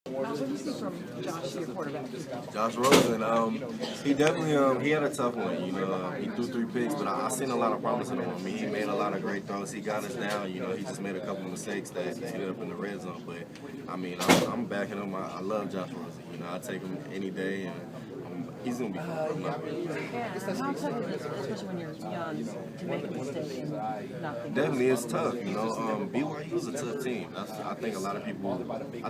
What do you see from Josh, your quarterback? Josh Rosen, he definitely he had a tough one. He threw 3 picks, but I seen a lot of promise in him. I mean, he made a lot of great throws. He got us down. He just made a couple mistakes that ended up in the red zone. But I mean, I'm backing him. I love Josh Rosen. I take him any day, and he's gonna be fun. Yeah, how tough is it, especially when you're young, to make a mistake and not think? Definitely, it's tough. BYU is a tough team. I think a lot of people,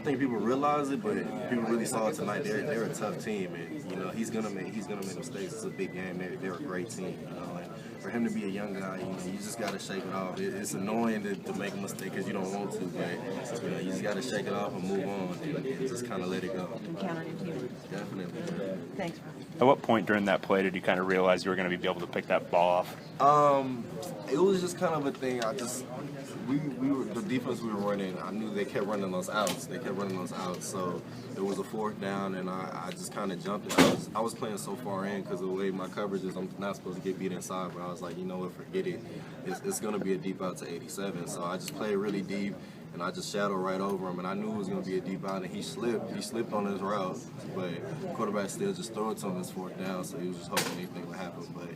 people realize it, but people really saw it tonight. They're a tough team, and he's gonna make mistakes. It's a big game. They're a great team. And for him to be a young guy, you just gotta shake it off. It's annoying to make a mistake because you don't want to, but you just gotta shake it off and move on and just kind of let it go. Counter your team. Definitely. Thanks. At what point during that play did you kind of realize you were going to be able to pick that ball off? It was just kind of a thing. We were the defense we were running. I knew they kept running those outs. So it was a 4th down, and I just kind of jumped it. I was playing so far in because of the way my coverage is. I'm not supposed to get beat inside, but I was like, you know what, forget it. It's going to be a deep out to 87. So I just played really deep, and I just shadowed right over him, and I knew it was going to be a deep out, and he slipped on his route, but the quarterback still just threw it to him as 4th down, so he was just hoping anything would happen, but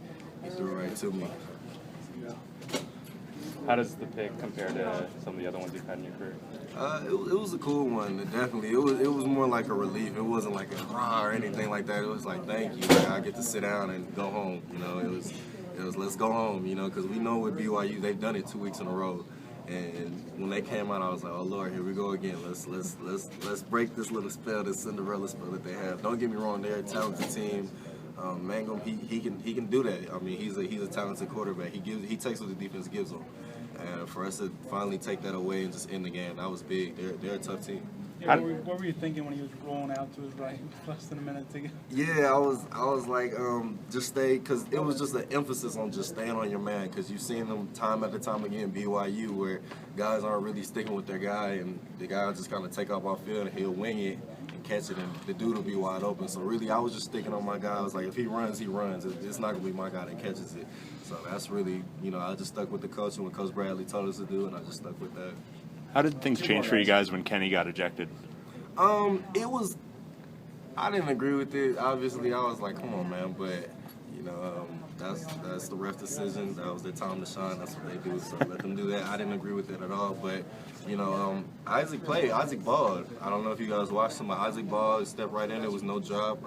he threw it right to me. How does the pick compare to some of the other ones you've had in your career? It was a cool one, definitely. It was more like a relief. It wasn't like a rah or anything like that. It was like, thank you. Like, I get to sit down and go home. It was let's go home. Because we know with BYU they've done it 2 weeks in a row. And when they came out, I was like, oh Lord, here we go again. Let's break this little spell, this Cinderella spell that they have. Don't get me wrong, they're a talented team. Mangum, he can do that. I mean, he's a talented quarterback. He takes what the defense gives him. And for us to finally take that away and just end the game, that was big. They're a tough team. Yeah, what were you thinking when he was rolling out to his right, less than a minute to go? Yeah, I was like, just stay, because it was just an emphasis on just staying on your man, because you've seen them time after time again, BYU, where guys aren't really sticking with their guy, and the guy will just kind of take off off field, and he'll wing it and catch it, and the dude will be wide open. So really, I was just sticking on my guy. I was like, if he runs, he runs. It's not going to be my guy that catches it. So that's really, I just stuck with the coach and what Coach Bradley told us to do, and I just stuck with that. How did things change for you guys when Kenny got ejected? I didn't agree with it. Obviously, I was like, come on, man. But, that's the ref decision. That was their time to shine. That's what they do. So let them do that. I didn't agree with it at all. But, Isaac played. Isaac balled. I don't know if you guys watched him, but Isaac balled, stepped right in. It was no drop.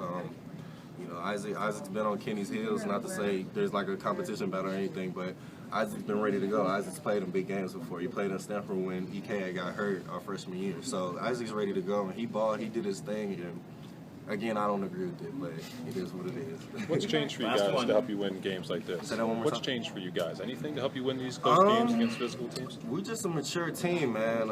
Isaac's been on Kenny's heels. Not to say there's like a competition battle or anything, but Isaac's been ready to go. Isaac's played in big games before. He played in Stanford when EK got hurt our freshman year. So Isaac's ready to go, and he balled. He did his thing. And again, I don't agree with it, but it is what it is. What's changed for you guys to help you win games like this? Say that one more What's time? changed for you guys? Anything to help you win these close games against physical teams? We're just a mature team, man.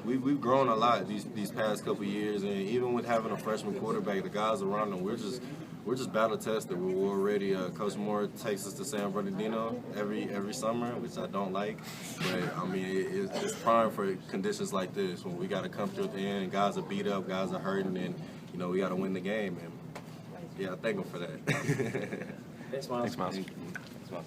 We've grown a lot these past couple years, and even with having a freshman quarterback, the guys around them, we're just battle tested. We're already Coach Moore takes us to San Bernardino every summer, which I don't like. But I mean, it's prime for conditions like this when we got to come through at the end, and guys are beat up, guys are hurting, and we got to win the game. And yeah, I thank them for that. Thanks, Myles. Thanks, Myles.